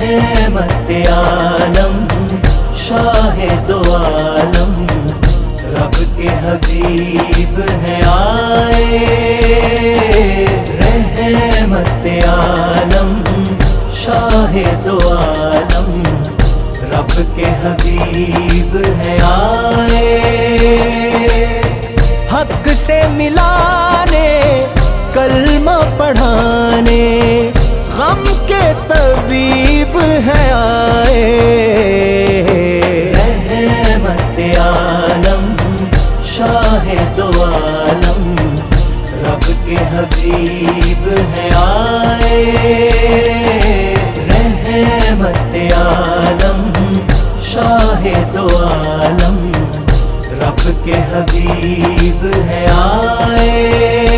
رحمت عالم شاہ دو عالم رب کے حبیب ہیں آئے، رحمت عالم شاہ دو عالم رب کے حبیب ہیں آئے، حق سے ملانے کلمہ پڑھانے غم کے طبیب ہیں آئے، رحمت عالم شاہ دو عالم رب کے حبیب ہیں آئے، رحمت عالم شاہ دو عالم رب کے حبیب ہیں آئے۔